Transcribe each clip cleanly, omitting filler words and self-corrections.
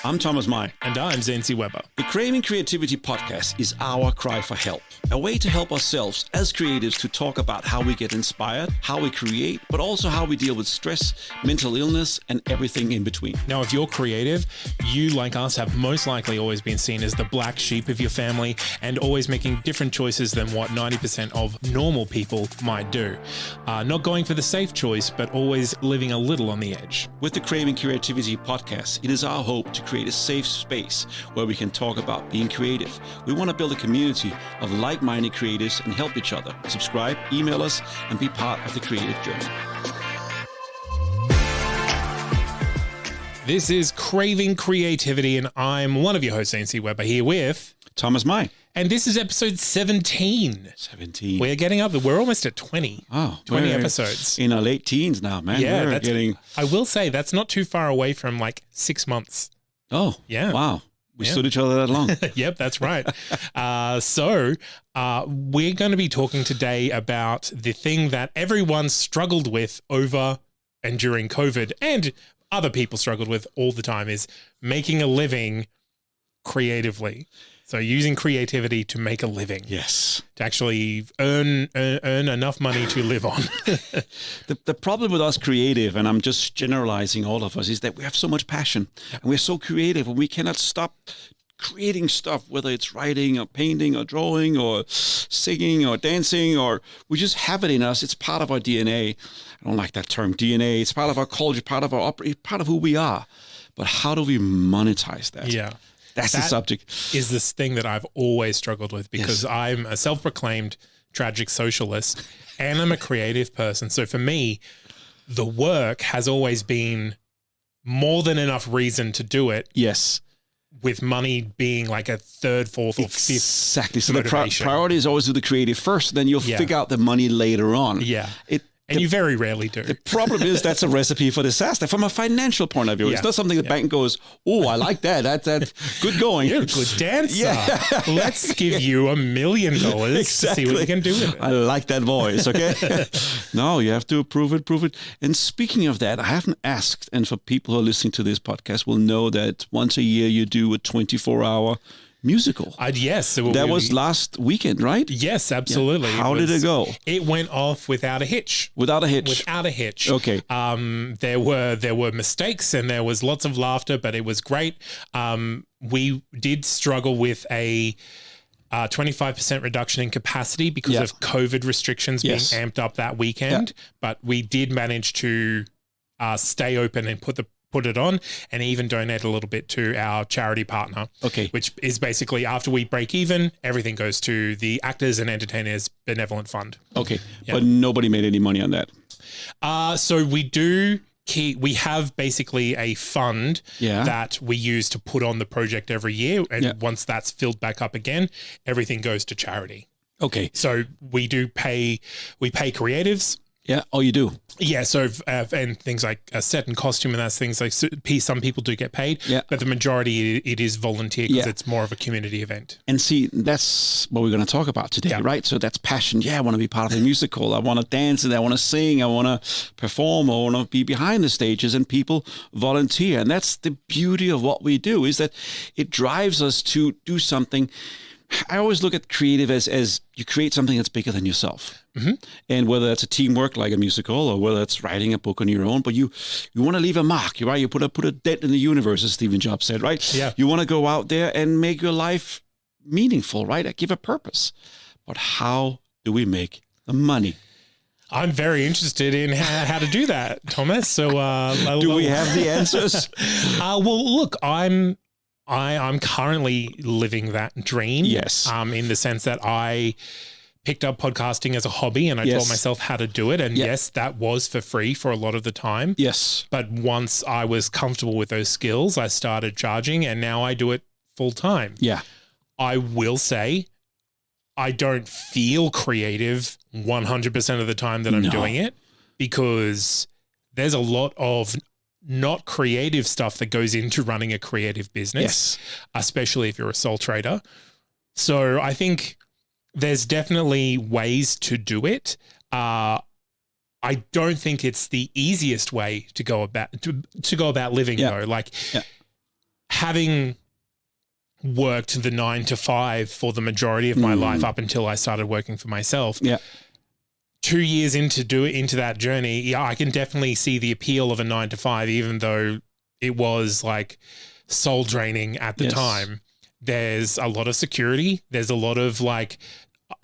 I'm Thomas Mai. And I'm Zancy Weber. The Craving Creativity podcast is our cry for help. A way to help ourselves as creatives to talk about how we get inspired, how we create, but also how we deal with stress, mental illness, and everything in between. Now, if you're creative, you, like us, have most likely always been seen as the black sheep of your family and always making different choices than what 90% of normal people might do. Not going for the safe choice, but always living a little on the edge. With the Craving Creativity podcast, it is our hope to create a safe space where we can talk about being creative. We want to build a community of like-minded creatives and help each other. Subscribe, email us, and be part of the creative journey. This is Craving Creativity, and I'm one of your hosts, Zancy Weber, here with Thomas Mai. And this is episode 17. 17. We're getting up. We're almost at 20. Oh, 20 episodes. In our late teens now, man. Yeah, I will say that's not too far away from like 6 months. Oh, yeah. Wow. We stood each other that long. Yep, that's right. So we're going to be talking today about the thing that everyone struggled with over and during COVID, and other people struggled with all the time, is making a living creatively. So using creativity to make a living. Yes. To actually earn enough money to live on. The problem with us creative, and I'm just generalizing all of us, is that we have so much passion and we're so creative and we cannot stop creating stuff, whether it's writing or painting or drawing or singing or dancing, or we just have it in us. It's part of our DNA. I don't like that term, DNA. It's part of our culture, part of who we are. But how do we monetize that? Yeah. That's the subject. Is this thing that I've always struggled with, because I'm a self-proclaimed tragic socialist and I'm a creative person. So for me, the work has always been more than enough reason to do it. Yes. With money being like a third, fourth, or fifth. Exactly. So motivation. the priority is always do the creative first, then you'll figure out the money later on. Yeah. And you very rarely do. The problem is that's a recipe for disaster from a financial point of view. Yeah. It's not something the bank goes, oh, I like that. That's good going. You're a good dancer. Yeah. Let's give you $1 million to see what you can do with it. I like that voice, okay? No, you have to prove it. And speaking of that, I haven't asked, and for people who are listening to this podcast will know that once a year you do a 24-hour musical. Yes. That was last weekend, right? Yes, absolutely. Yeah. How did it go? It went off without a hitch. Without a hitch. Okay. There were mistakes and there was lots of laughter, but it was great. We did struggle with a 25% reduction in capacity because of COVID restrictions being amped up that weekend, but we did manage to stay open and put it on, and even donate a little bit to our charity partner. Okay. Which is basically, after we break even, everything goes to the Actors and Entertainers Benevolent Fund. Okay. Yep. But nobody made any money on that. So we have basically a fund that we use to put on the project every year. And once that's filled back up again, everything goes to charity. Okay. So we pay creatives. Yeah. Oh, you do? Yeah. So, and things like a set and costume, and that's things like some people do get paid, but the majority, it is volunteer because it's more of a community event. And see, that's what we're going to talk about today, right? So that's passion. Yeah, I want to be part of a musical. I want to dance and I want to sing. I want to perform. I want to be behind the stages, and people volunteer. And that's the beauty of what we do, is that it drives us to do something. I always look at creative as you create something that's bigger than yourself. Mm-hmm. And whether that's a teamwork like a musical, or whether it's writing a book on your own, but you want to leave a mark, right? You put a dent in the universe, as Stephen Jobs said, right? Yeah. You want to go out there and make your life meaningful, right? Give a purpose. But how do we make the money? I'm very interested in how to do that, Thomas. So do we have the answers? Well, look, I'm currently living that dream. Yes. In the sense that I picked up podcasting as a hobby, and I taught myself how to do it. And yes, that was for free for a lot of the time. Yes. But once I was comfortable with those skills, I started charging, and now I do it full time. Yeah. I will say I don't feel creative 100% of the time that I'm doing it, because there's a lot of not creative stuff that goes into running a creative business, especially if you're a sole trader. So I think there's definitely ways to do it. I don't think it's the easiest way to go about living though. Like having worked the 9 to 5 for the majority of my life up until I started working for myself. Yeah. 2 years into that journey, yeah, I can definitely see the appeal of a 9 to 5, even though it was like soul draining at the time. There's a lot of security. There's a lot of like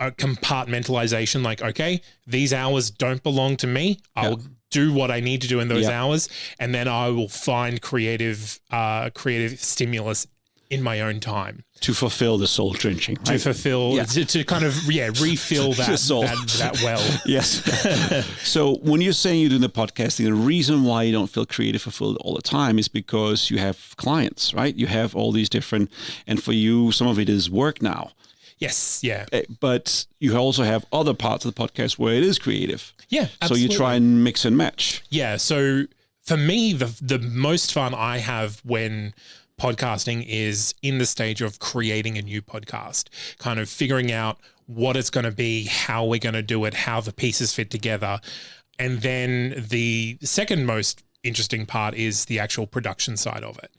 compartmentalization. Like, okay, these hours don't belong to me. I'll do what I need to do in those hours, and then I will find creative stimulus in my own time to fulfill the soul drenching, right? To fulfill, to kind of refill that well. Yes. So when you're saying you're doing the podcasting, the reason why you don't feel creative fulfilled all the time is because you have clients, right? You have all these different, and for you, some of it is work now. Yes. Yeah. But you also have other parts of the podcast where it is creative. Yeah. Absolutely. So you try and mix and match. Yeah. So for me, the most fun I have when podcasting is in the stage of creating a new podcast, kind of figuring out what it's going to be, how we're going to do it, how the pieces fit together. And then the second most interesting part is the actual production side of it.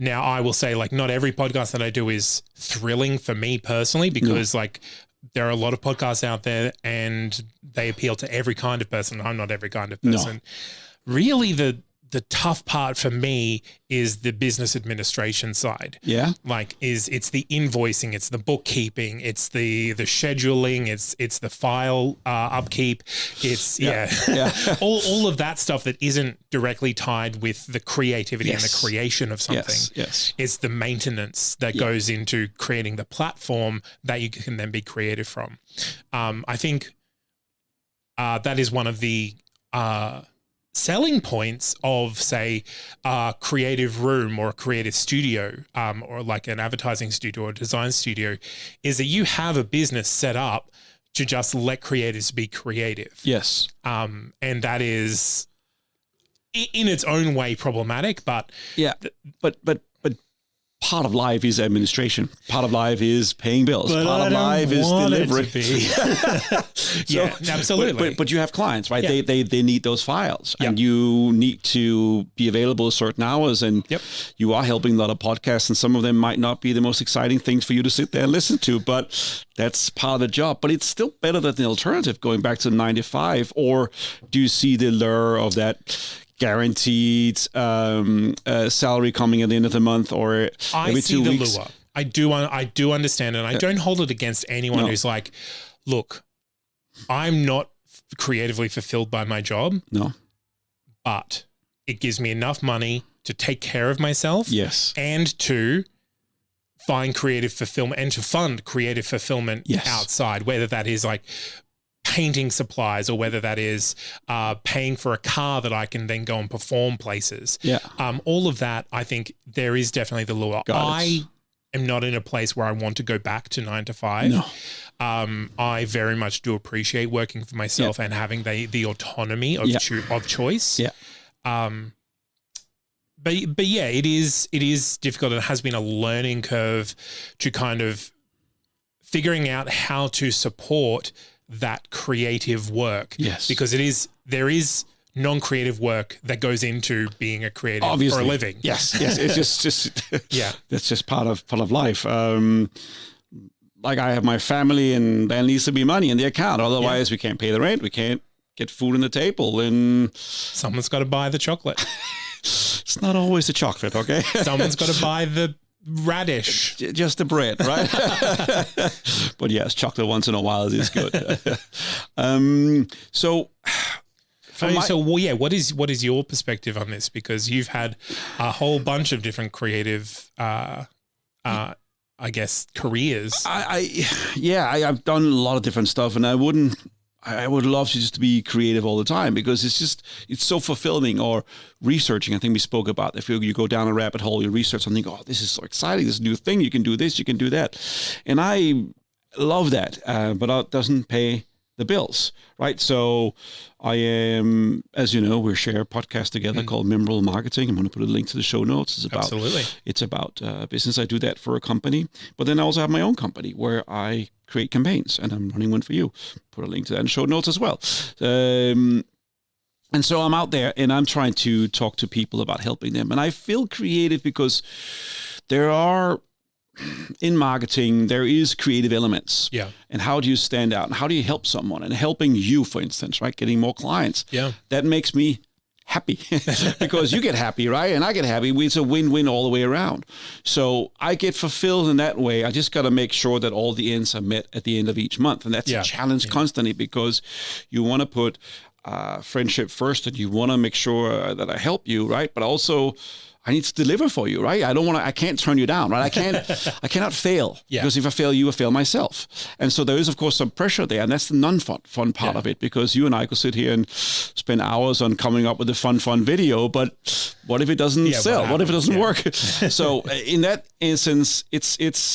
Now I will say, like, not every podcast that I do is thrilling for me personally, because like there are a lot of podcasts out there and they appeal to every kind of person. I'm not every kind of person. Really, the tough part for me is the business administration side. Yeah. Like it's the invoicing, it's the bookkeeping, it's the scheduling, it's the file upkeep. It's all of that stuff that isn't directly tied with the creativity and the creation of something. Yes. It's the maintenance that goes into creating the platform that you can then be creative from. I think that is one of the selling points of, say, a creative room or a creative studio, or like an advertising studio or design studio, is that you have a business set up to just let creatives be creative. Yes. And that is in its own way problematic, but but part of life is administration. Part of life is paying bills. Part of life is delivery. Yeah, absolutely. But you have clients, right? Yeah. They need those files, and you need to be available at certain hours. And you are helping a lot of podcasts, and some of them might not be the most exciting things for you to sit there and listen to, but that's part of the job. But it's still better than the alternative, going back to 9 to 5. Or do you see the lure of that guaranteed salary coming at the end of the month, or every 2 weeks? Lure. I do understand it. And I don't hold it against anyone who's like, look, I'm not creatively fulfilled by my job. No. But it gives me enough money to take care of myself. Yes. And to find creative fulfillment and to fund creative fulfillment outside, whether that is like painting supplies, or whether that is paying for a car that I can then go and perform places. Yeah. All of that, I think there is definitely the lure. I am not in a place where I want to go back to 9 to 5. No. I very much do appreciate working for myself and having the autonomy of choice. Yeah. But yeah, it is difficult. It has been a learning curve to kind of figuring out how to support that creative work. Yes. Because there is non-creative work that goes into being a creative for a living. Yes. It's just that's just part of life. Like I have my family, and there needs to be money in the account. Otherwise we can't pay the rent. We can't get food on the table, and someone's got to buy the chocolate. It's not always the chocolate, okay? Someone's got to buy the radish. Just the bread, right? But yes, chocolate once in a while is good. What is your perspective on this? Because you've had a whole bunch of different creative, I guess, careers. I've done a lot of different stuff, and I would love to just be creative all the time, because it's so fulfilling. Or researching, I think we spoke about, if you go down a rabbit hole, you research something, this is so exciting, this new thing, you can do this, you can do that. And I love that, but it doesn't pay the bills, right? So I am, as you know, we share a podcast together called Memorable Marketing. I'm going to put a link to the show notes. It's about business. I do that for a company, but then I also have my own company where I create campaigns, and I'm running one for you. Put a link to that in the show notes as well. And so I'm out there and I'm trying to talk to people about helping them. And I feel creative because there are, in marketing, there is creative elements. Yeah. And how do you stand out? And how do you help someone? And helping you, for instance, right? Getting more clients. Yeah. That makes me happy because you get happy, right? And I get happy. It's a win-win all the way around. So I get fulfilled in that way. I just got to make sure that all the ends are met at the end of each month. And that's a challenge constantly, because you want to put friendship first, and you want to make sure that I help you, right? But also I need to deliver for you, right? I can't turn you down, right? I cannot fail, because if I fail you, I fail myself. And so there is, of course, some pressure there, and that's the non-fun part of it, because you and I could sit here and spend hours on coming up with a fun video, but what if it doesn't sell? What if it doesn't work? So in that instance,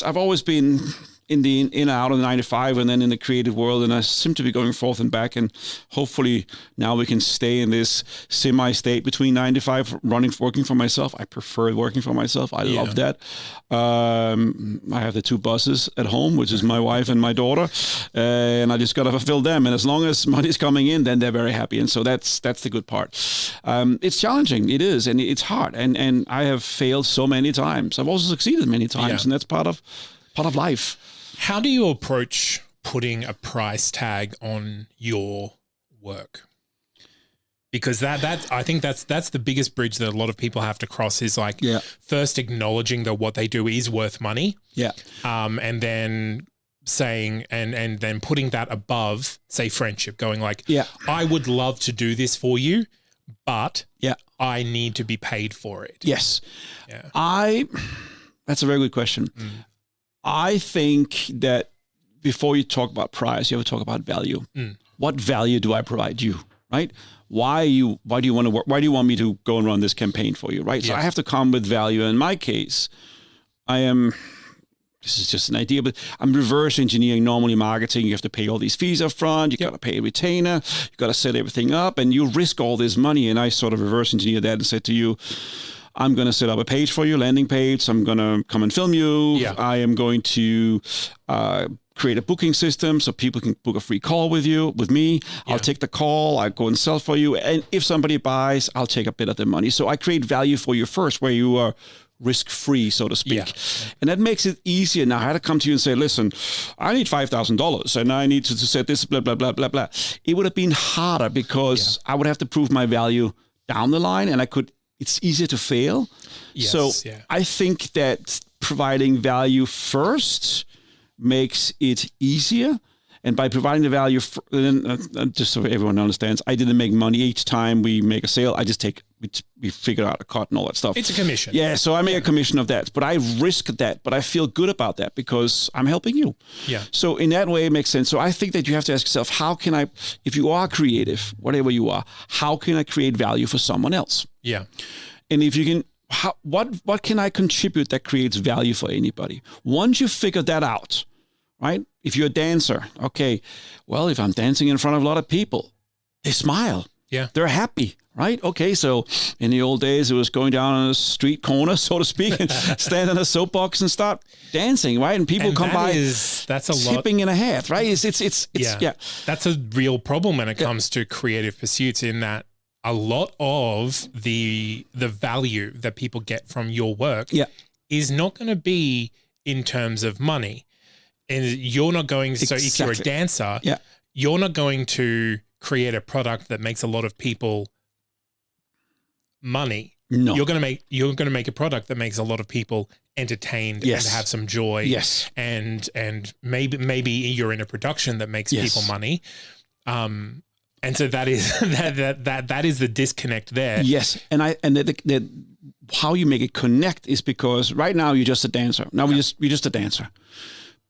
I've always been in and out of the 9 to 5, and then in the creative world, and I seem to be going forth and back, and hopefully now we can stay in this semi-state between 9 to 5, working for myself. I prefer working for myself. I love that. I have the 2 bosses at home, which is my wife and my daughter, and I just got to fulfill them. And as long as money's coming in, then they're very happy. And so that's the good part. It's challenging. It is, and it's hard. And I have failed so many times. I've also succeeded many times, and that's part of life. How do you approach putting a price tag on your work? Because I think that's the biggest bridge that a lot of people have to cross, is like first acknowledging that what they do is worth money. Yeah. And then saying and then putting that above, say, friendship, going like, I would love to do this for you, but I need to be paid for it. Yes. Yeah. That's a very good question. I think that before you talk about price, you have to talk about value. What value do I provide you, right? Why do you want to work? Why do you want me to go and run this campaign for you, right? So I have to come with value. In my case, this is just an idea, but I'm reverse engineering normally marketing. You have to pay all these fees up front. You got to pay a retainer. You got to set everything up, and you risk all this money. And I sort of reverse engineer that and said to you, I'm going to set up a page for you, landing page. I'm going to come and film you. Yeah. I am going to create a booking system so people can book a free call with me. I'll take the call. I go and sell for you. And if somebody buys, I'll take a bit of the money. So I create value for you first, where you are risk-free, so to speak. Yeah. And that makes it easier. Now I had to come to you and say, listen, I need $5,000 and I need to set this, blah, blah, blah, blah, blah. It would have been harder, because I would have to prove my value down the line, and it's easier to fail. Yes, so I think that providing value first makes it easier. And by providing the value, just so everyone understands, I didn't make money each time we make a sale. I just we figure out a cut and all that stuff. It's a commission. Yeah, so I make a commission of that. But I risk that, but I feel good about that because I'm helping you. Yeah. So in that way, it makes sense. So I think that you have to ask yourself, how can I, if you are creative, whatever you are, how can I create value for someone else? Yeah. And if you can, what can I contribute that creates value for anybody? Once you figure that out, right? If you're a dancer, okay, well, if I'm dancing in front of a lot of people, they smile. Yeah. They're happy, right? Okay, so in the old days, it was going down on a street corner, so to speak, and stand on a soapbox and start dancing, right? And people come by, that's a skipping in a hat, right? It's That's a real problem when it comes to creative pursuits, in that a lot of the value that people get from your work is not going to be in terms of money. And you're not going, so if you're a dancer, you're not going to create a product that makes a lot of people money. No. You're going to make a product that makes a lot of people entertained and have some joy. Yes. And maybe you're in a production that makes people money. And so that is that is the disconnect there. Yes. And how you make it connect is because right now you're just a dancer. Now you're just a dancer.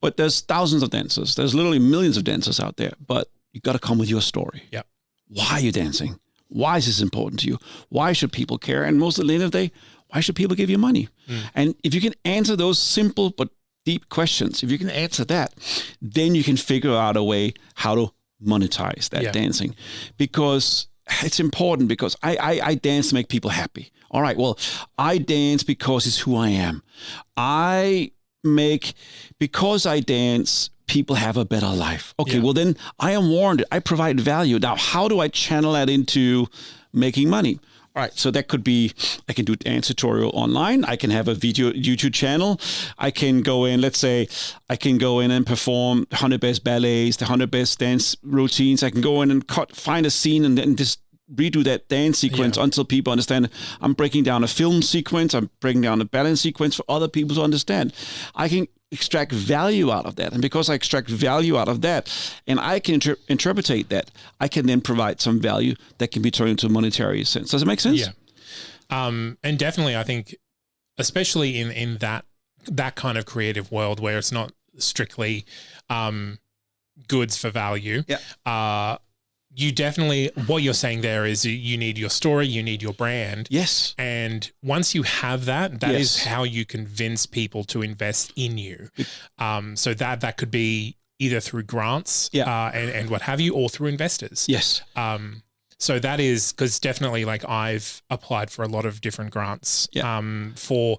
But there's thousands of dancers. There's literally millions of dancers out there. But you got to come with your story. Yeah. Why are you dancing? Why is this important to you? Why should people care? And most at the end of the day, why should people give you money? And if you can answer those simple but deep questions, if you can answer that, then you can figure out a way how to monetize that dancing. Because it's important, because I dance to make people happy. All right, well, I dance because it's who I am. Because I dance, people have a better life. Okay, well then I am warranted. I provide value. Now, how do I channel that into making money? All right, so that could be, I can do dance tutorial online. I can have a video YouTube channel. I can go in, let's say, I can go in and perform the 100 best ballets, the 100 best dance routines. I can go in and find a scene and then just redo that dance sequence until people understand. I'm breaking down a film sequence. I'm breaking down a balance sequence for other people to understand. I can extract value out of that. And because I extract value out of that and I can interpretate that, I can then provide some value that can be turned into a monetary sense. Does it make sense? Yeah. And definitely, I think, especially in that kind of creative world where it's not strictly goods for value, you definitely, what you're saying there is you need your story, you need your brand. Yes. And once you have that, that is how you convince people to invest in you. So that could be either through grants and what have you, or through investors. Yes. So that is, because definitely, like, I've applied for a lot of different grants for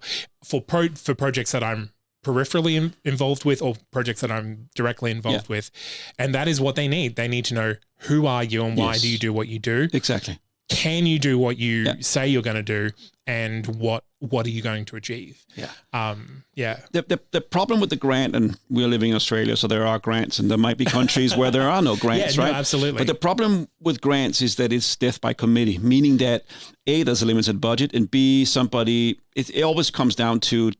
projects that I'm peripherally involved with or projects that I'm directly involved with. And that is what they need. They need to know, who are you and why do you do what you do? Exactly. Can you do what you say you're going to do, and what are you going to achieve? The problem with the grant, and we're living in Australia, so there are grants, and there might be countries where there are no grants, right? No, absolutely. But the problem with grants is that it's death by committee, meaning that A, there's a limited budget, and B, it always comes down to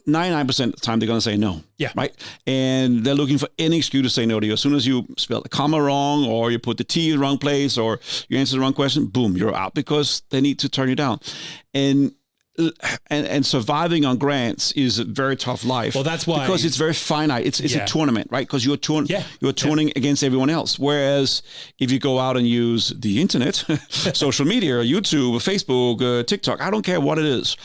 99% of the time they're going to say no. Yeah. Right. And they're looking for any excuse to say no to you. As soon as you spell the comma wrong, or you put the T in the wrong place, or you answer the wrong question, boom, you're out, because they need to turn you down. And surviving on grants is a very tough life. Well, that's why, because it's very finite. It's a tournament, right? Because you're touring against everyone else. Whereas if you go out and use the internet, social media, YouTube, Facebook, TikTok, I don't care what it is.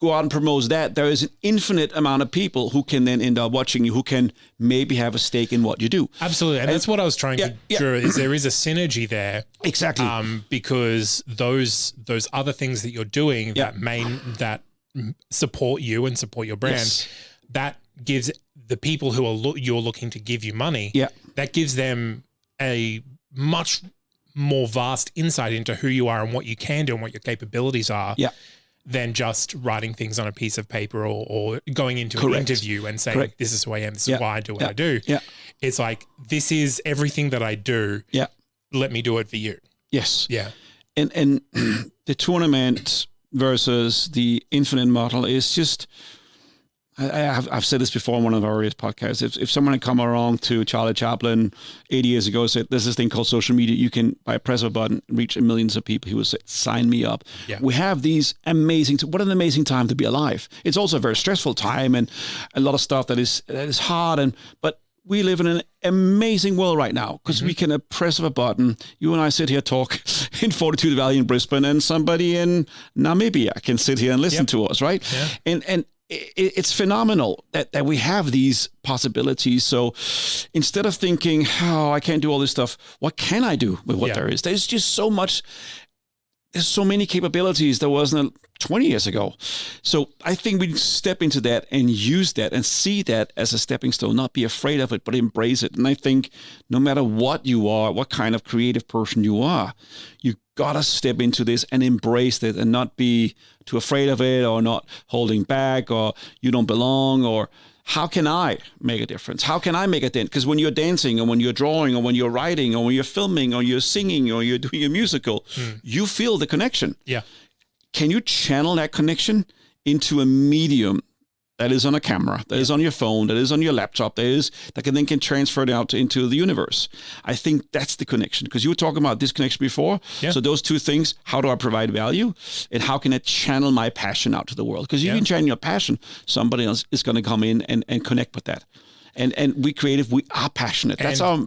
Go out and promote that, there is an infinite amount of people who can then end up watching you, who can maybe have a stake in what you do. Absolutely. And that's what I was trying to draw, is there is a synergy there. Exactly. Because those other things that you're doing that support you and support your brand, that gives the people who are you're looking to give you money, that gives them a much more vast insight into who you are and what you can do and what your capabilities are. Than just writing things on a piece of paper or going into an interview and saying, this is who I am, this is why I do what I do. It's like, this is everything that I do. Let me do it for you. Yes. Yeah. And the tournament versus the infinite model is just, I've said this before in one of our earliest podcasts. If someone had come along to Charlie Chaplin 80 years ago and said, there's this thing called social media, you can, by a press of a button, reach millions of people, he would say, sign me up. We have these what an amazing time to be alive. It's also a very stressful time, and a lot of stuff that is hard, but we live in an amazing world right now, because we can, a press of a button, you and I sit here, talk in Fortitude Valley in Brisbane, and somebody in Namibia can sit here and listen to us, right? And it's phenomenal that we have these possibilities. So instead of thinking, I can't do all this stuff, what can I do with what there is? There's just so much. There's so many capabilities there wasn't 20 years ago. So I think we step into that and use that and see that as a stepping stone, not be afraid of it, but embrace it. And I think no matter what you are, what kind of creative person you are, you got to step into this and embrace it and not be too afraid of it, or not holding back, or you don't belong, or how can I make a difference? How can I make a dent? Because when you're dancing, or when you're drawing, or when you're writing, or when you're filming, or you're singing, or you're doing a musical, you feel the connection. Can you channel that connection into a medium that is on a camera, that is on your phone, that is on your laptop, that can transfer it out into the universe? I think that's the connection, because you were talking about disconnection before. So those two things, how do I provide value, and how can I channel my passion out to the world? Because if you can channel your passion, somebody else is going to come in and connect with that. And we creative, we are passionate. That's our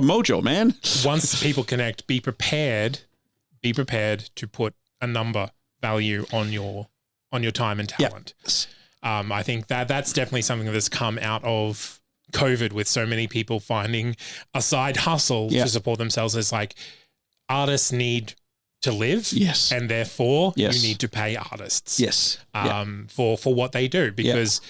mojo, man. Once people connect, be prepared to put a number value on your time and talent. I think that's definitely something that's come out of COVID, with so many people finding a side hustle to support themselves. It's like, artists need to live, and therefore you need to pay artists for what they do, because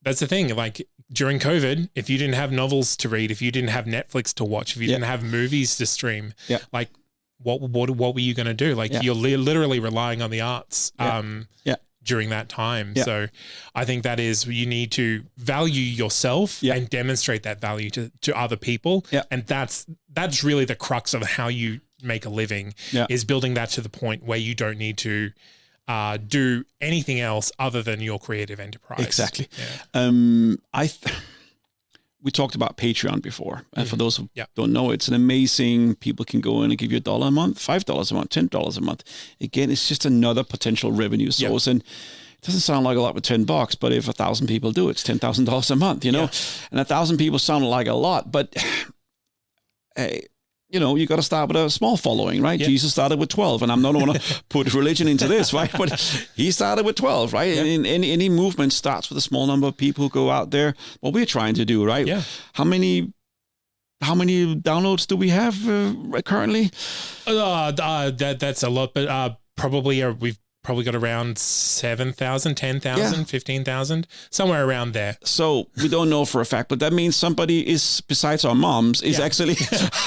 that's the thing. Like, during COVID, if you didn't have novels to read, if you didn't have Netflix to watch, if you didn't have movies to stream, like what were you going to do? Like you're literally relying on the arts during that time. So I think that is, you need to value yourself and demonstrate that value to other people. And that's really the crux of how you make a living, is building that to the point where you don't need to do anything else other than your creative enterprise. Exactly. We talked about Patreon before. And for those who don't know, it's an amazing, people can go in and give you $1 a month, $5 a month, $10 a month. Again, it's just another potential revenue source. And it doesn't sound like a lot with $10, but if 1,000 people do, it's $10,000 a month, you know, and 1,000 people sound like a lot, but you know, you got to start with a small following, right? Jesus started with 12, and I'm not going to put religion into this, right? But he started with 12, right? And any movement starts with a small number of people who go out there. What we're trying to do, right? How many downloads do we have currently? That's a lot, but we've probably got around 7,000, 10,000, 15,000, somewhere around there. So we don't know for a fact, but that means somebody is, besides our moms, is actually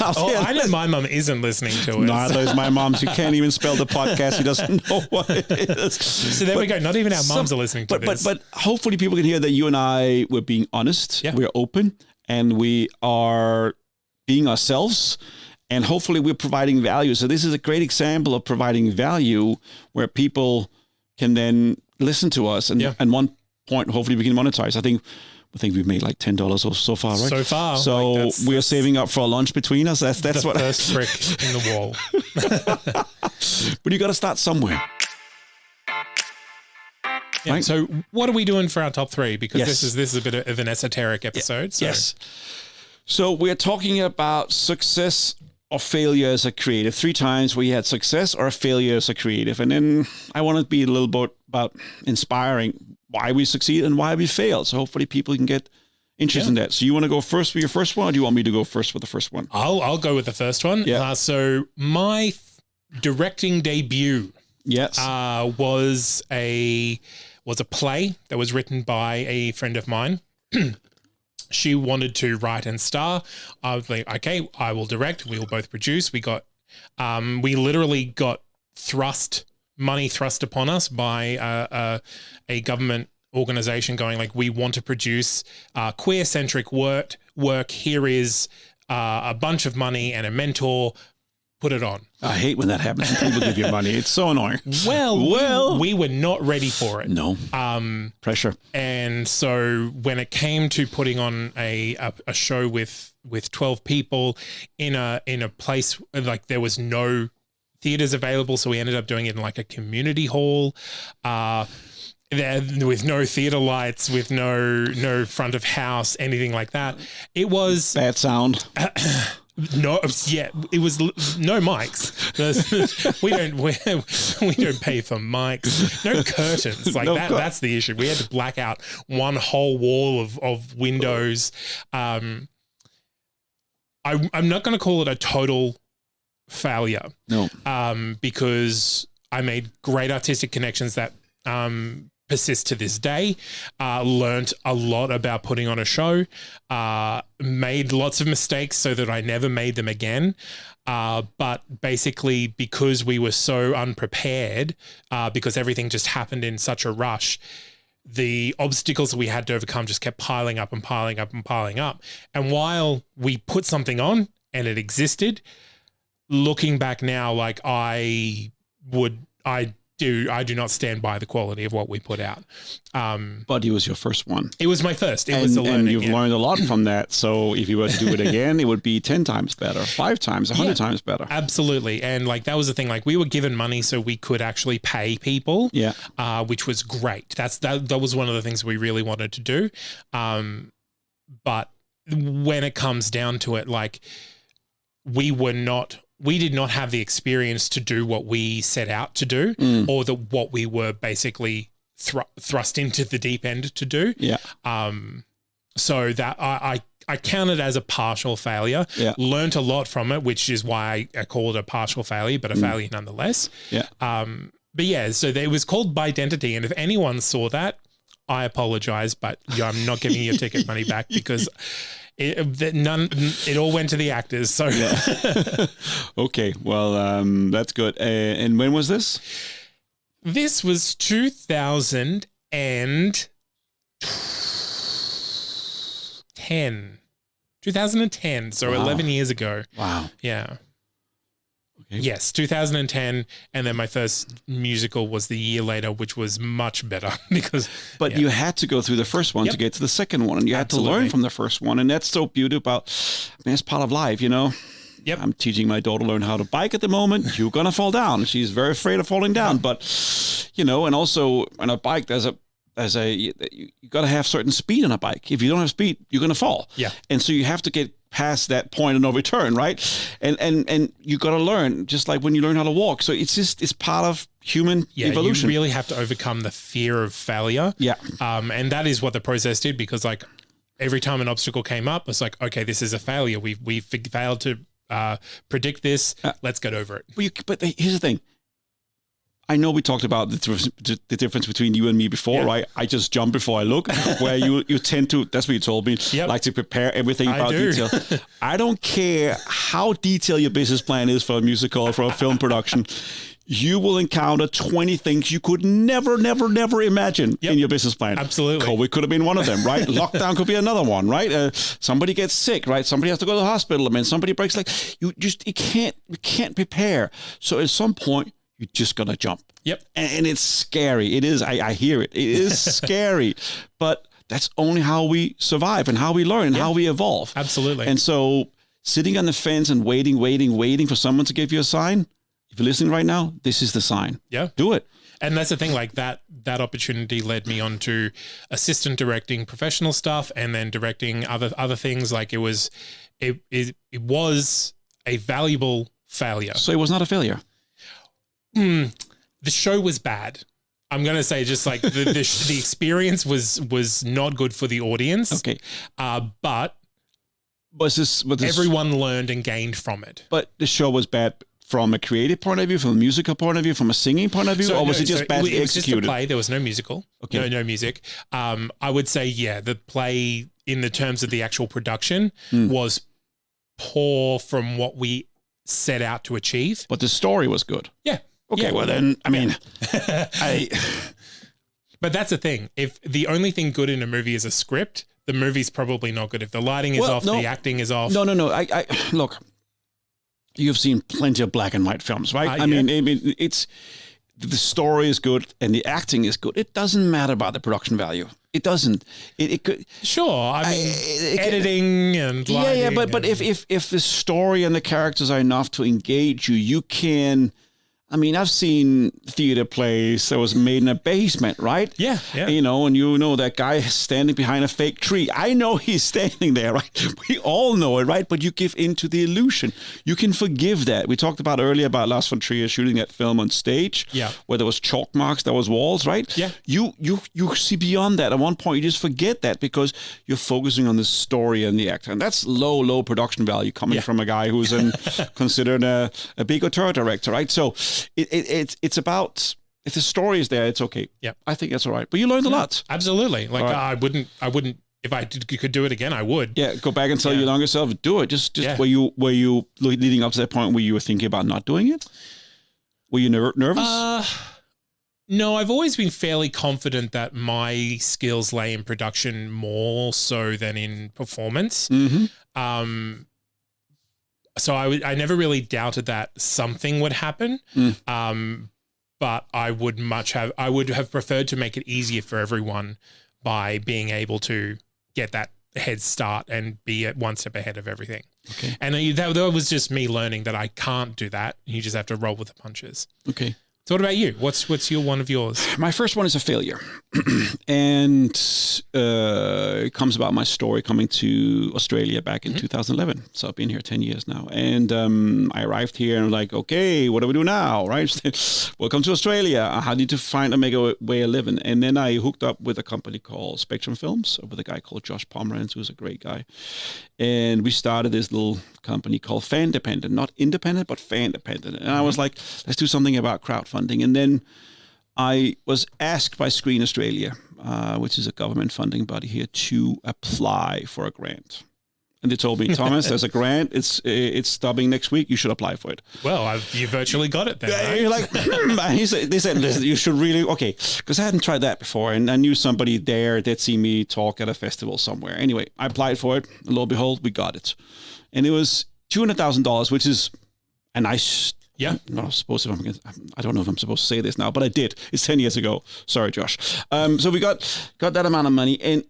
out there. I know my mom isn't listening to it. Neither is my mom. She can't even spell the podcast. She doesn't know what it is. So there we go. Not even our moms are listening to this. But hopefully people can hear that you and I, we're being honest, we're open, and we are being ourselves. And hopefully we're providing value. So this is a great example of providing value where people can then listen to us. And at one point, hopefully we can monetize. I think we've made like $10 so far, right? So far. So we're saving up for a lunch between us. That's the what first brick in the wall. But you got to start somewhere. Yeah, right? So what are we doing for our top 3? Because this is a bit of an esoteric episode. So. Yes. So we're talking about success or failure as a creative. 3 times where you had success or a failure as a creative. And then I want to be a little bit about inspiring why we succeed and why we fail. So hopefully people can get interested in that. So you want to go first with your first one, or do you want me to go first with the first one? I'll go with the first one. So my directing debut was a play that was written by a friend of mine. She wanted to write and star. I was like, okay, I will direct. We will both produce. We literally got money thrust upon us by a government organization going like, we want to produce queer-centric work. Here is a bunch of money and a mentor. Put it on. I hate when that happens and people give you money. It's so annoying. Well, we were not ready for it. No. Pressure. And so when it came to putting on a show with 12 people in a place, like there was no theaters available, so we ended up doing it in like a community hall, with no theater lights, with no front of house, anything like that. It was bad sound. No, it was no mics. We don't pay for mics. No curtains. Like that's the issue. We had to black out one whole wall of windows. I'm not going to call it a total failure. No. Because I made great artistic connections that persist to this day, learned a lot about putting on a show, made lots of mistakes so that I never made them again. But basically because we were so unprepared, because everything just happened in such a rush, the obstacles that we had to overcome just kept piling up and piling up and piling up. And while we put something on and it existed, looking back now, like I do not stand by the quality of what we put out. But it was your first one. It was my first. It was a learning. And you've learned a lot from that. So if you were to do it again, it would be 10 times better, 5 times, 100 times better. Absolutely. And like that was the thing. Like we were given money so we could actually pay people. Which was great. That was one of the things we really wanted to do. But when it comes down to it, like we did not have the experience to do what we set out to do, or what we were basically thrust into the deep end to do. So that I count it as a partial failure. Learned a lot from it, which is why I call it a partial failure, but a failure nonetheless. But yeah, so it was called By Identity, and if anyone saw that, I apologize, but I'm not giving you your ticket money back because it all went to the actors. So Okay, well, that's good. And when was this? This was 2010. 2010, so 11 years ago. Wow. Yeah. Okay. Yes, 2010, and then my first musical was the year later, which was much better because. But you had to go through the first one to get to the second one, and you had to learn from the first one, and that's so beautiful. It's part of life, you know. Yep. I'm teaching my daughter to learn how to bike at the moment. You're gonna fall down. She's very afraid of falling down, but you know, and also on a bike, you got to have certain speed on a bike. If you don't have speed, you're going to fall. Yeah. And so you have to get past that point of no return, right? And you got to learn, just like when you learn how to walk. So it's part of human evolution. You really have to overcome the fear of failure. Yeah. And that is what the process did, because like every time an obstacle came up, it's like, okay, this is a failure. We failed to predict this. Let's get over it. But here's the thing. I know we talked about the difference between you and me before, right? I just jump before I look, where you tend to, that's what you told me, like to prepare everything about detail. I don't care how detailed your business plan is for a musical or for a film production. You will encounter 20 things you could never imagine in your business plan. Absolutely. COVID could have been one of them, right? Lockdown could be another one, right? Somebody gets sick, right? Somebody has to go to the hospital. I mean, somebody breaks like you can't prepare. So at some point, you're just going to jump. Yep. And it's scary. It is. I hear it. It is scary. But that's only how we survive and how we learn and how we evolve. Absolutely. And so sitting on the fence and waiting for someone to give you a sign, if you're listening right now, this is the sign. Yeah. Do it. And that's the thing, like that opportunity led me on to assistant directing professional stuff and then directing other things. Like it was a valuable failure. So it was not a failure. The show was bad. I'm going to say just like the experience was not good for the audience. Okay. But was everyone learned and gained from it. But the show was bad from a creative point of view, from a musical point of view, from a singing point of view, or was it just badly it was executed? Just a play. There was no musical. Okay. No music. I would say, the play in the terms of the actual production was poor from what we set out to achieve. But the story was good. Yeah. Okay, well then, I mean, But that's the thing. If the only thing good in a movie is a script, the movie's probably not good. If the lighting is off, the acting is off. No. I look, you've seen plenty of black and white films, right? I mean, it's the story is good and the acting is good. It doesn't matter about the production value. It doesn't. It could. Sure. I mean, editing and lighting. Yeah. But if the story and the characters are enough to engage you, you can. I mean, I've seen theater plays that was made in a basement, right? Yeah. You know, and you know that guy standing behind a fake tree. I know he's standing there, right? We all know it, right? But you give in to the illusion. You can forgive that. We talked about earlier about Lars von Trier shooting that film on stage, where there was chalk marks, there was walls, right? Yeah. You see beyond that. At one point, you just forget that because you're focusing on the story and the actor. And that's low production value coming from a guy who's considered a big auteur director, right? So it's about, if the story is there, it's okay. Yeah, I think that's all right. But you learned a lot. Absolutely. Like I wouldn't. If I could do it again, I would. Yeah, go back and tell your younger self, do it. Just were you leading up to that point where you were thinking about not doing it? Were you nervous? No, I've always been fairly confident that my skills lay in production more so than in performance. Mm-hmm. So I never really doubted that something would happen. But I would have preferred to make it easier for everyone by being able to get that head start and be at one step ahead of everything. Okay. And that was just me learning that I can't do that. You just have to roll with the punches. Okay. So what about you? What's one of yours? My first one is a failure. And it comes about my story coming to Australia back in 2011. So I've been here 10 years now. And I arrived here and I'm like, okay, what do we do now? Right? Welcome to Australia. I need to make a way of living. And then I hooked up with a company called Spectrum Films with a guy called Josh Pomerantz, who's a great guy. And we started this little company called Fan Dependent, not independent, but Fan Dependent. And I was like, let's do something about crowdfunding. And then I was asked by Screen Australia, which is a government funding body here, to apply for a grant. And they told me, Thomas, there's a grant. It's starting next week. You should apply for it. Well, you virtually got it then, right? You're like, they said, listen, you should really, okay, because I hadn't tried that before, and I knew somebody there that see me talk at a festival somewhere. Anyway, I applied for it. And lo and behold, we got it. And it was $200,000, which is a nice. Yeah. I don't know if I'm supposed to say this now, but I did. It's 10 years ago. Sorry, Josh. So we got that amount of money, and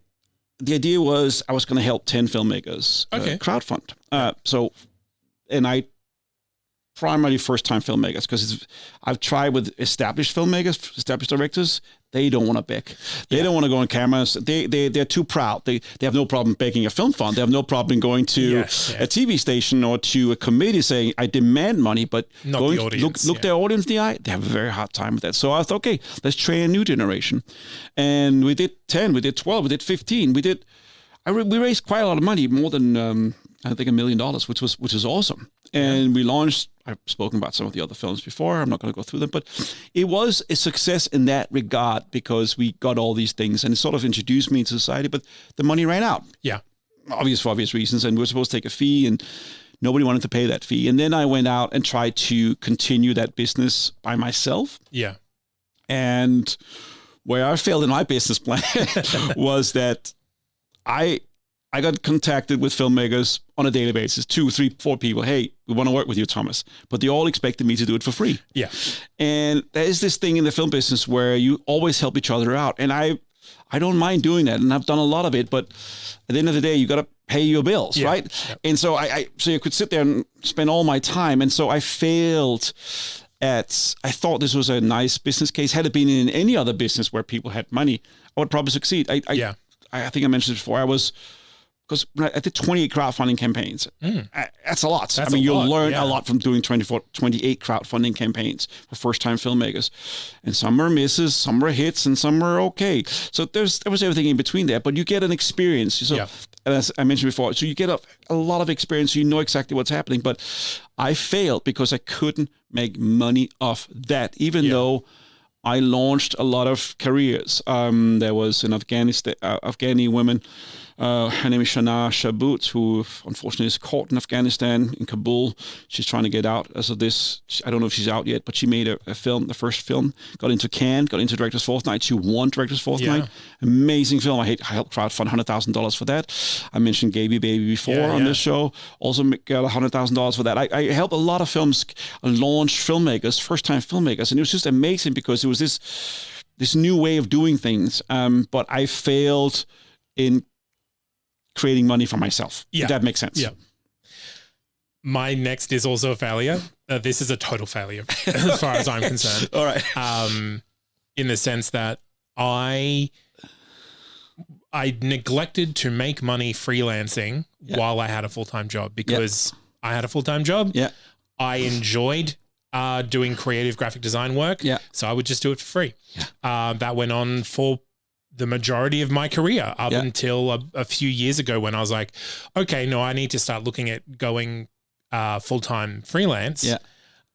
the idea was I was going to help 10 filmmakers crowdfund. And I primarily first-time filmmakers, because I've tried with established filmmakers, established directors. They don't want to beg. They don't want to go on cameras. They're too proud. They have no problem begging a film fund. They have no problem going to a TV station or to a committee saying, I demand money, but not the audience. Look their audience in the eye. They have a very hard time with that. So I thought, okay, let's train a new generation. And we did 10, we did 12, we did 15. We raised quite a lot of money, more than I think $1 million, which was awesome. And we launched. I've spoken about some of the other films before. I'm not going to go through them, but it was a success in that regard because we got all these things, and it sort of introduced me into society. But the money ran out. Yeah, for obvious reasons, and we were supposed to take a fee, and nobody wanted to pay that fee. And then I went out and tried to continue that business by myself. Yeah, and where I failed in my business plan was that I got contacted with filmmakers on a daily basis, 2, 3, 4 people. Hey, we want to work with you, Thomas. But they all expected me to do it for free. Yeah. And there is this thing in the film business where you always help each other out. And I don't mind doing that. And I've done a lot of it. But at the end of the day, you got to pay your bills, right? Yeah. And so so you could sit there and spend all my time. And so I failed I thought this was a nice business case. Had it been in any other business where people had money, I would probably succeed. I think I mentioned it before. Because I did 28 crowdfunding campaigns. That's a lot. You'll learn a lot from doing 28 crowdfunding campaigns for first-time filmmakers. And some are misses, some are hits, and some are okay. So there was everything in between there. But you get an experience. So, as I mentioned before, so you get a lot of experience. You know exactly what's happening. But I failed because I couldn't make money off that, even though I launched a lot of careers. There was an Afghani woman. Her name is Shana Shabut, who unfortunately is caught in Afghanistan, in Kabul. She's trying to get out as of this. I don't know if she's out yet, but she made a film, the first film, got into Cannes, got into Director's Fourth Night. She won Director's Fourth Night. Amazing film. I helped crowdfund $100,000 for that. I mentioned Gaby Baby before on this show. Also got $100,000 for that. I helped a lot of films launch filmmakers, first-time filmmakers, and it was just amazing because it was this new way of doing things. But I failed in creating money for myself. If that makes sense. Yeah. My next is also a failure. This is a total failure as far as I'm concerned. All right. In the sense that I neglected to make money freelancing while I had a full-time job because I had a full-time job. Yeah. I enjoyed doing creative graphic design work. Yeah. So I would just do it for free. Yeah. That went on for the majority of my career up until a few years ago when I was like, okay, no, I need to start looking at going full-time freelance. Yeah.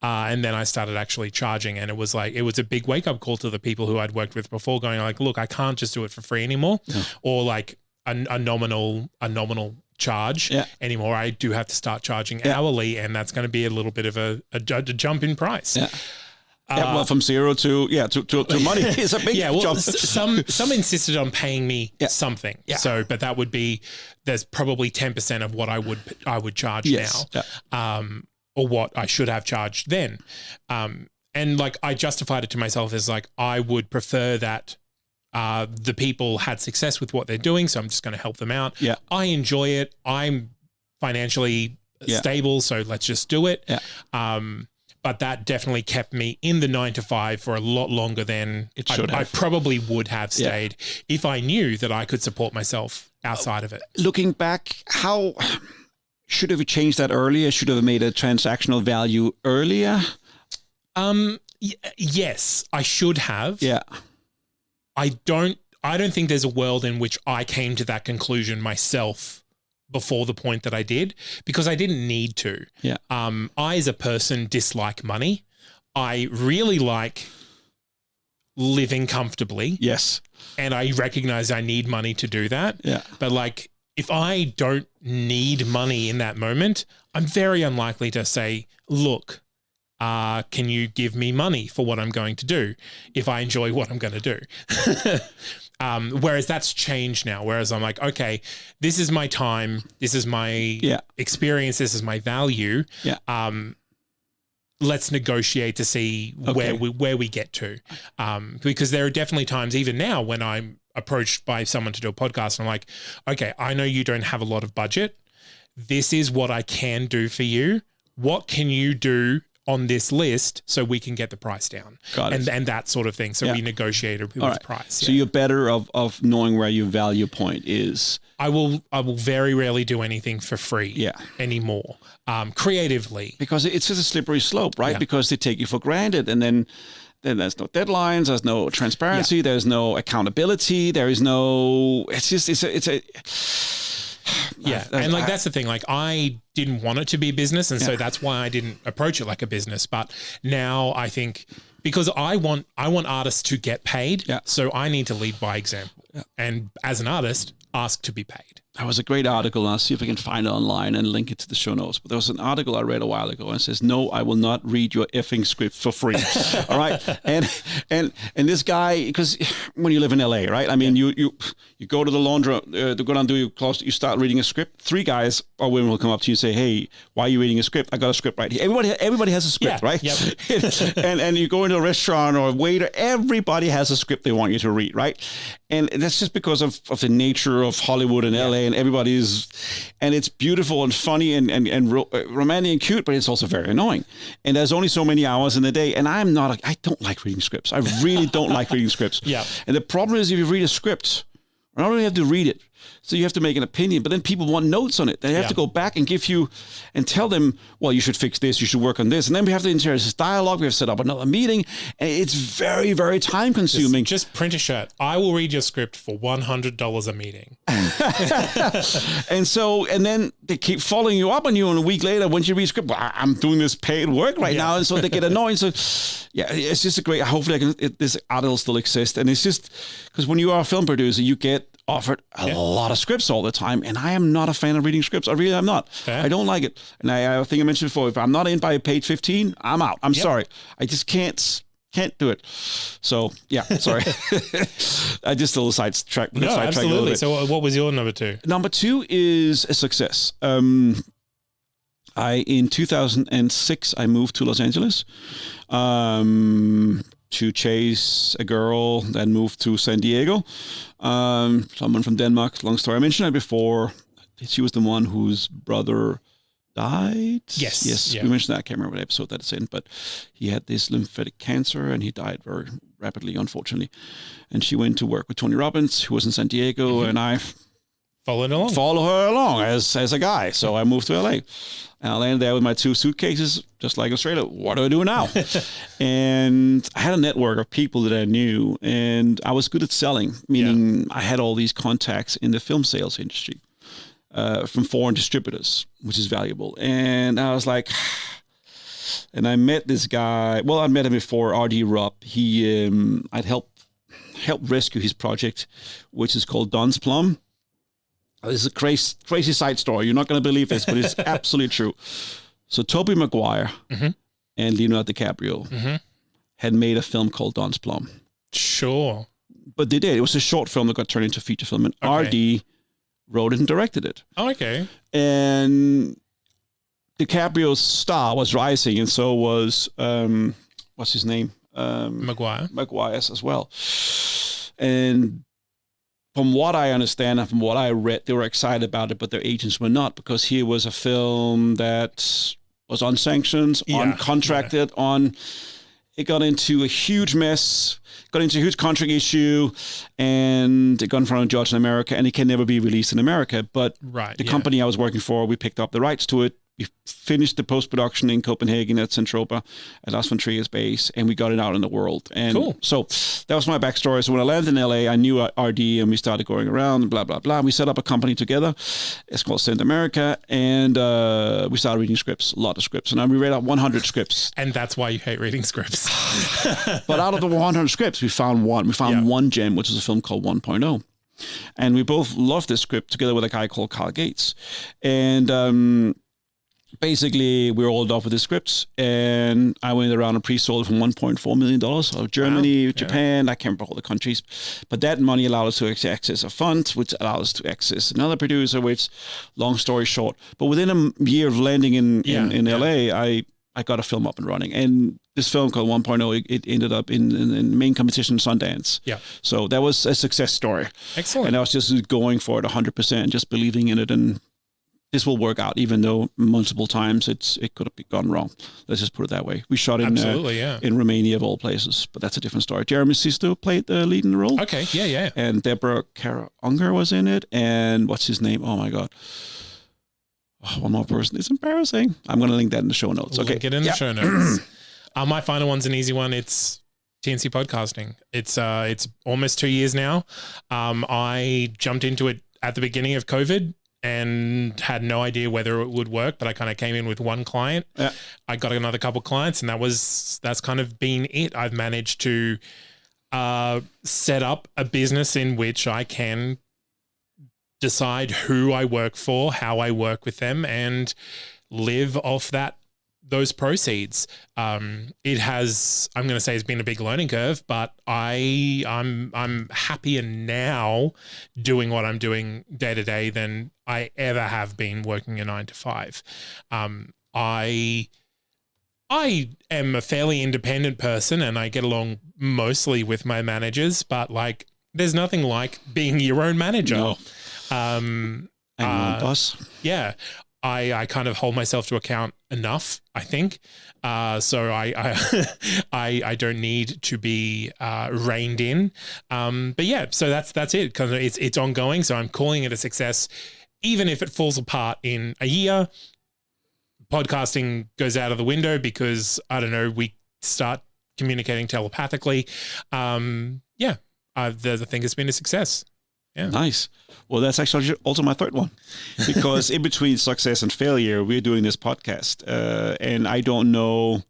And then I started actually charging, and it was a big wake-up call to the people who I'd worked with before, going like, look, I can't just do it for free anymore, or like a nominal charge anymore. I do have to start charging hourly, and that's going to be a little bit of a jump in price. Yeah. Well, from zero to money is a big jump. Some insisted on paying me something. Yeah. So, but that would be, there's probably 10% of what I would charge now, or what I should have charged then. And like I justified it to myself as like, I would prefer that the people had success with what they're doing, so I'm just going to help them out. Yeah. I enjoy it. I'm financially stable, so let's just do it. Yeah. But that definitely kept me in the 9 to 5 for a lot longer than it should have. I probably would have stayed if I knew that I could support myself outside of it. Looking back, how should have we changed that earlier? Should have made a transactional value earlier? Yes, I should have. Yeah. I don't think there's a world in which I came to that conclusion myself before the point that I did, because I didn't need to. Yeah. I, as a person, dislike money. I really like living comfortably. Yes. And I recognize I need money to do that. Yeah. But like, if I don't need money in that moment, I'm very unlikely to say, look, can you give me money for what I'm going to do if I enjoy what I'm going to do? Whereas that's changed now. Whereas I'm like, okay, this is my time. This is my experience. This is my value. Yeah. Let's negotiate to see where we get to. Because there are definitely times even now when I'm approached by someone to do a podcast and I'm like, okay, I know you don't have a lot of budget. This is what I can do for you. What can you do on this list so we can get the price down? Got it. And that sort of thing. So we negotiated with price. So you're better of knowing where your value point is. I will very rarely do anything for free anymore, creatively. Because it's just a slippery slope, right? Yeah. Because they take you for granted, and then there's no deadlines, there's no transparency, there's no accountability, there is no, and like that's the thing, like I didn't want it to be a business, and so that's why I didn't approach it like a business. But now I think because I want artists to get paid, so I need to lead by example, and as an artist, ask to be paid. That was a great article, and I'll see if I can find it online and link it to the show notes. But there was an article I read a while ago, and it says, "No, I will not read your effing script for free." All right, and this guy, because when you live in LA, right? I mean, you go to the laundry, to go down to your clothes, you start reading a script. 3 guys or women will come up to you and say, "Hey, why are you reading a script? I got a script right here." Everybody has a script, right? Yep. and you go into a restaurant or a waiter, everybody has a script they want you to read, right? And that's just because of the nature of Hollywood and LA, and and it's beautiful and funny and romantic and cute, but it's also very annoying. And there's only so many hours in the day, and I don't like reading scripts. I really don't like reading scripts. Yeah. And the problem is if you read a script, not only have to read it, so you have to make an opinion, but then people want notes on it. They have to go back and give you and tell them, well, you should fix this, you should work on this. And then we have to enter this dialogue. We have to set up another meeting. And it's very, very time consuming. Just print a shirt. I will read your script for $100 a meeting. And then they keep following you up on you. And a week later, once you read script, well, I'm doing this paid work right now. And so they get annoyed. So it's just a great, hopefully this article still exists. And it's just because when you are a film producer, you get offered a lot of scripts all the time, and I am not a fan of reading scripts. I really am not. Okay. I don't like it. And I think I mentioned before, if I'm not in by page 15, I'm out. I'm sorry. I just can't do it. So sorry. I just a little sidetrack. No, absolutely. So what was your number 2? Number 2 is a success. In 2006, I moved to Los Angeles. To chase a girl, then moved to San Diego. Someone from Denmark, long story. I mentioned it before. She was the one whose brother died. Yes. We mentioned that. I can't remember what episode that's in, but he had this lymphatic cancer and he died very rapidly, unfortunately. And she went to work with Tony Robbins, who was in San Diego, and I follow her along as a guy. So I moved to LA. And I landed there with my 2 suitcases, just like Australia. What do I do now? And I had a network of people that I knew, and I was good at selling, meaning I had all these contacts in the film sales industry from foreign distributors, which is valuable. And I was like, and I met this guy. Well, I met him before, R.D. Rupp. I'd helped rescue his project, which is called Don's Plum. This is a crazy side story. You're not going to believe this, but it's absolutely true. So Tobey Maguire and Leonardo DiCaprio had made a film called Don's Plum. Sure. But they did. It was a short film that got turned into a feature film, and R.D. wrote it and directed it. Oh, okay. And DiCaprio's star was rising, and so was, what's his name? Maguire's as well. And from what I understand and from what I read, they were excited about it, but their agents were not, because here was a film that was unsanctioned, uncontracted, it got into a huge mess, got into a huge contract issue, and it got in front of a judge in America, and it can never be released in America. But the company I was working for, we picked up the rights to it we finished the post-production in Copenhagen at Centropa at Lars von Trier's base, and we got it out in the world. And so that was my backstory. So when I landed in LA, I knew RD, and we started going around and blah, blah, blah. We set up a company together. It's called Send America, and we started reading scripts, a lot of scripts. And we read out 100 scripts. And that's why you hate reading scripts. But out of the 100 scripts, we found one. We found one gem, which is a film called 1.0. And we both loved this script together with a guy called Carl Gates. And basically, we were all off with the scripts, and I went around and pre-sold for $1.4 million out of Germany, Japan, I can't remember all the countries. But that money allowed us to access a fund, which allowed us to access another producer, which, long story short. But within a year of landing in LA, I got a film up and running. And this film called 1.0, it ended up in the main competition, Sundance. Yeah. So that was a success story. Excellent. And I was just going for it 100%, just believing in it, and this will work out, even though multiple times it could have gone wrong. Let's just put it that way. We shot in Romania, of all places, but that's a different story. Jeremy Sisto played the lead in the role. Okay, yeah. And Deborah Kara Unger was in it, and what's his name? Oh my God. Oh, one more person. It's embarrassing. I'm going to link that in the show notes. Okay, link it in the show notes. My final one's an easy one. It's TNC Podcasting. It's almost 2 years now. I jumped into it at the beginning of COVID and had no idea whether it would work, but I kind of came in with one client. Yeah. I got another couple clients, and that's kind of been it. I've managed to set up a business in which I can decide who I work for, how I work with them, and live off those proceeds. It has, I'm going to say, it's been a big learning curve, but I'm happier now doing what I'm doing day to day than I ever have been working a 9 to 5. I am a fairly independent person, and I get along mostly with my managers, but like, there's nothing like being your own manager. No. And boss. Yeah. I kind of hold myself to account enough, I think. So I don't need to be reined in. But yeah, so that's it. Because it's ongoing. So I'm calling it a success, even if it falls apart in a year. Podcasting goes out of the window because, I don't know, we start communicating telepathically. I think it's been a success. Yeah. Nice. Well, that's actually also my third one, because in between success and failure, we're doing this podcast, and I don't know.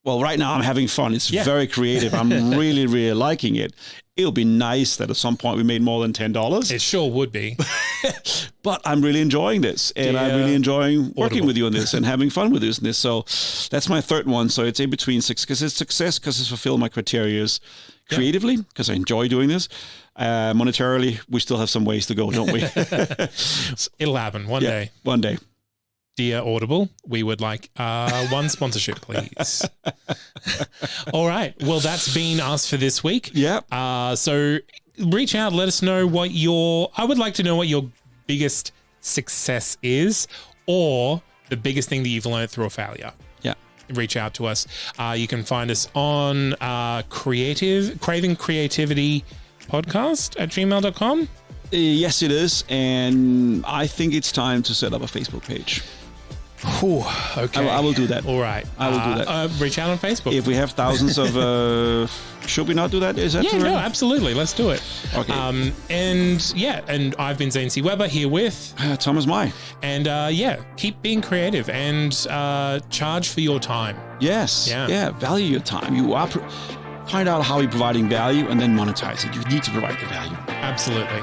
Well, right now I'm having fun. It's very creative. I'm really, really liking it. It'll be nice that at some point we made more than $10. It sure would be. But I'm really enjoying this, and I'm really enjoying working with you on this and having fun with this. So that's my third one. So it's in between because it's success because it's fulfilled my criteria creatively, because I enjoy doing this. Monetarily, we still have some ways to go, don't we? It'll happen one day. One day. Dear Audible, we would like one sponsorship, please. All right. Well, that's been us for this week. Yeah. So reach out, let us know I would like to know what your biggest success is, or the biggest thing that you've learned through a failure. Yeah. Reach out to us. You can find us on Craving Creativity podcast at gmail.com. Yes, it is. And I think it's time to set up a Facebook page. Ooh, okay. I will do that. All right. I will do that. Reach out on Facebook. If we have thousands of... should we not do that? Is that correct? No, absolutely. Let's do it. Okay. And I've been Zane C. Weber here with... Thomas Mai. And keep being creative and charge for your time. Yes. Yeah. Value your time. You are... Find out how you're providing value and then monetize it. You need to provide the value. Absolutely.